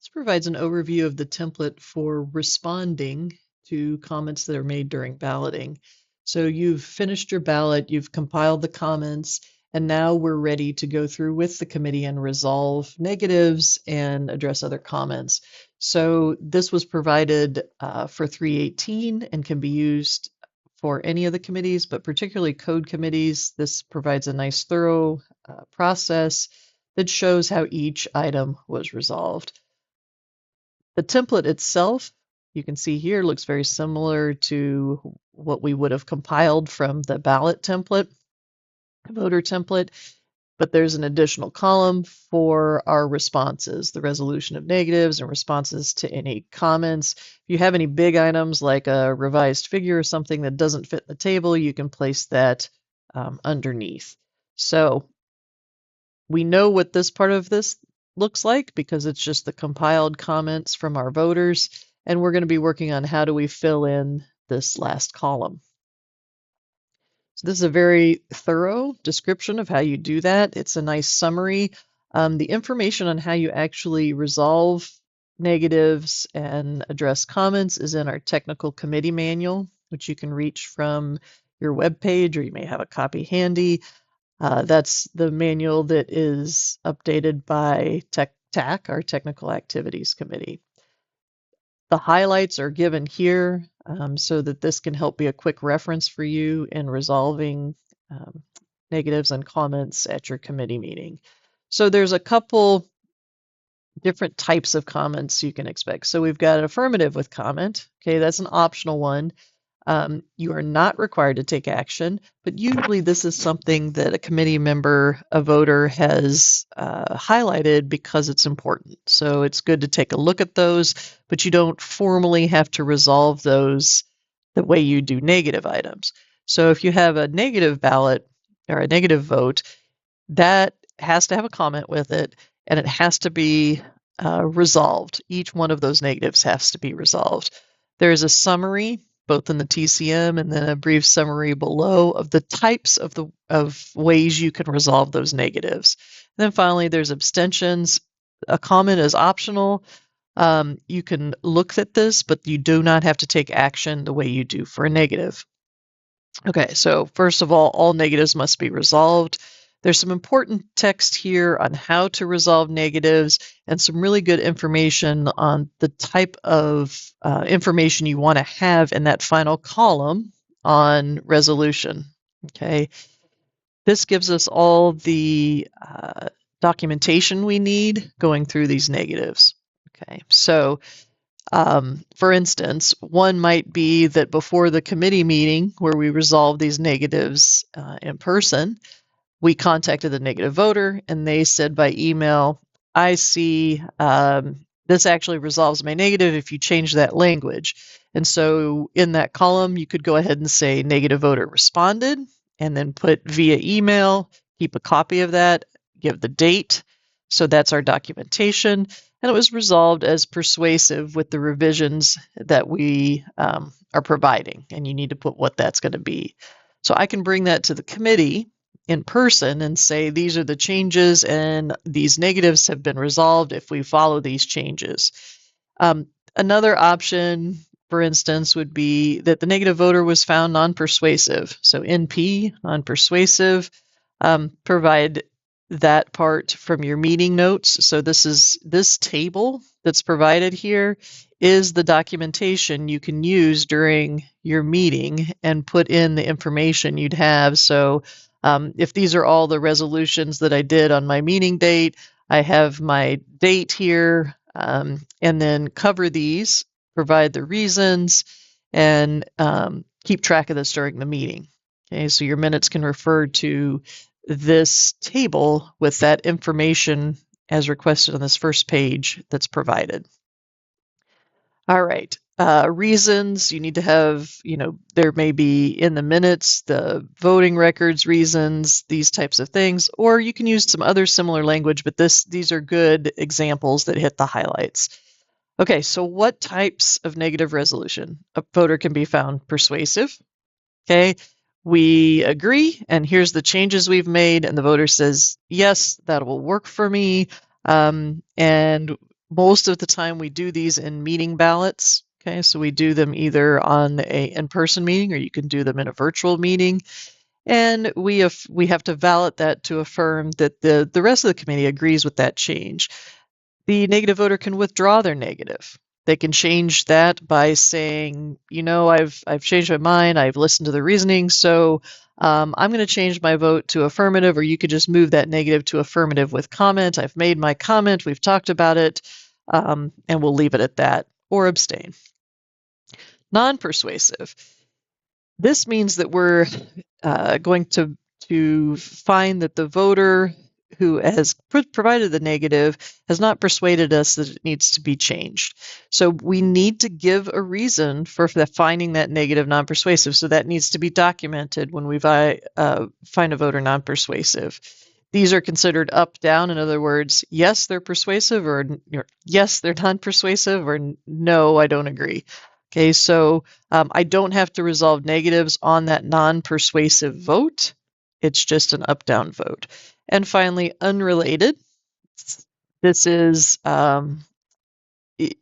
This provides an overview of the template for responding to comments that are made during balloting. So you've finished your ballot, you've compiled the comments, and now we're ready to go through with the committee and resolve negatives and address other comments. So this was provided for 318 and can be used for any of the committees, but particularly code committees. This provides a nice thorough process that shows how each item was resolved. The template itself, you can see here, looks very similar to what we would have compiled from the ballot template, voter template, but there's an additional column for our responses, the resolution of negatives and responses to any comments. If you have any big items like a revised figure or something that doesn't fit in the table, you can place that underneath. So we know what this part of this looks like because it's just the compiled comments from our voters, and we're going to be working on how do we fill in this last column. So this is a very thorough description of how you do that. It's a nice summary. The information on how you actually resolve negatives and address comments is in our technical committee manual, which you can reach from your web page, or you may have a copy handy. That's the manual that is updated by TAC, our Technical Activities Committee. The highlights are given here so that this can help be a quick reference for you in resolving negatives and comments at your committee meeting. So there's a couple different types of comments you can expect. So we've got an affirmative with comment. Okay, that's an optional one. You are not required to take action, but usually this is something that a committee member, a voter, has highlighted because it's important. So it's good to take a look at those, but you don't formally have to resolve those the way you do negative items. So if you have a negative ballot or a negative vote, that has to have a comment with it, and it has to be resolved. Each one of those negatives has to be resolved. There is a summary both in the TCM and then a brief summary below of the types of ways you can resolve those negatives. And then finally, there's abstentions. A comment is optional. You can look at this, but you do not have to take action the way you do for a negative. Okay, so first of all negatives must be resolved. There's some important text here on how to resolve negatives and some really good information on the type of information you want to have in that final column on resolution. Okay, this gives us all the documentation we need going through these negatives. Okay, so for instance, one might be that before the committee meeting where we resolve these negatives in person, we contacted the negative voter and they said by email, I see this actually resolves my negative if you change that language. And so in that column, you could go ahead and say negative voter responded and then put via email, keep a copy of that, give the date. So that's our documentation. And it was resolved as persuasive with the revisions that we are providing. And you need to put what that's going to be. So I can bring that to the committee in person and say these are the changes and these negatives have been resolved if we follow these changes. Another option, for instance, would be that the negative voter was found non-persuasive. So NP, non-persuasive, provide that part from your meeting notes. So this table that's provided here is the documentation you can use during your meeting and put in the information you'd have. So if these are all the resolutions that I did on my meeting date, I have my date here, and then cover these, provide the reasons, and keep track of this during the meeting. Okay, so your minutes can refer to this table with that information as requested on this first page that's provided. All right. Reasons, you need to have, there may be in the minutes, the voting records reasons, these types of things, or you can use some other similar language, but these are good examples that hit the highlights. Okay, so what types of negative resolution? A voter can be found persuasive. Okay, we agree, and here's the changes we've made, and the voter says, yes, that will work for me, and Most of the time we do these in meeting ballots. Okay, so we do them either on a in-person meeting or you can do them in a virtual meeting. And we have to ballot that to affirm that the rest of the committee agrees with that change. The negative voter can withdraw their negative. They can change that by saying, I've changed my mind. I've listened to the reasoning, so I'm going to change my vote to affirmative. Or you could just move that negative to affirmative with comment. I've made my comment. We've talked about it, and we'll leave it at that. Or abstain. Non-persuasive. This means that we're going to find that the voter who has provided the negative has not persuaded us that it needs to be changed. So we need to give a reason for finding that negative non-persuasive. So that needs to be documented when we find a voter non-persuasive. These are considered up, down. In other words, yes, they're persuasive, or yes, they're non-persuasive, or no, I don't agree. Okay, so I don't have to resolve negatives on that non-persuasive vote. It's just an up-down vote. And finally, unrelated. This is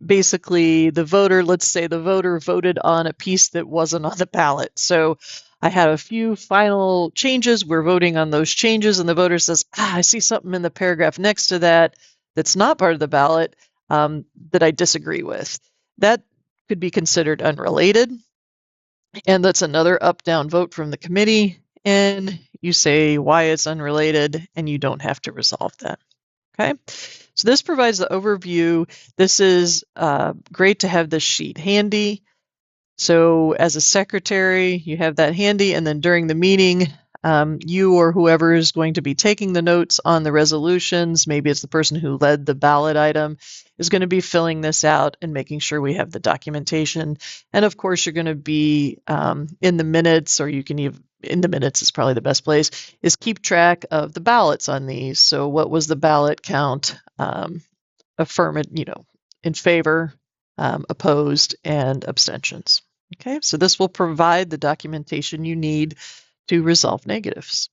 basically the voter, let's say the voter voted on a piece that wasn't on the ballot. So I had a few final changes. We're voting on those changes, and the voter says, I see something in the paragraph next to that that's not part of the ballot that I disagree with. That could be considered unrelated. And that's another up-down vote from the committee. And you say why it's unrelated, and you don't have to resolve that. Okay, so this provides the overview. This is great to have this sheet handy. So as a secretary, you have that handy, and then during the meeting, you or whoever is going to be taking the notes on the resolutions, maybe it's the person who led the ballot item, is going to be filling this out and making sure we have the documentation. And of course, you're going to be in the minutes, or you can even, in the minutes is probably the best place, is keep track of the ballots on these. So what was the ballot count? Affirmative, in favor, opposed, and abstentions. Okay, so this will provide the documentation you need to resolve negatives.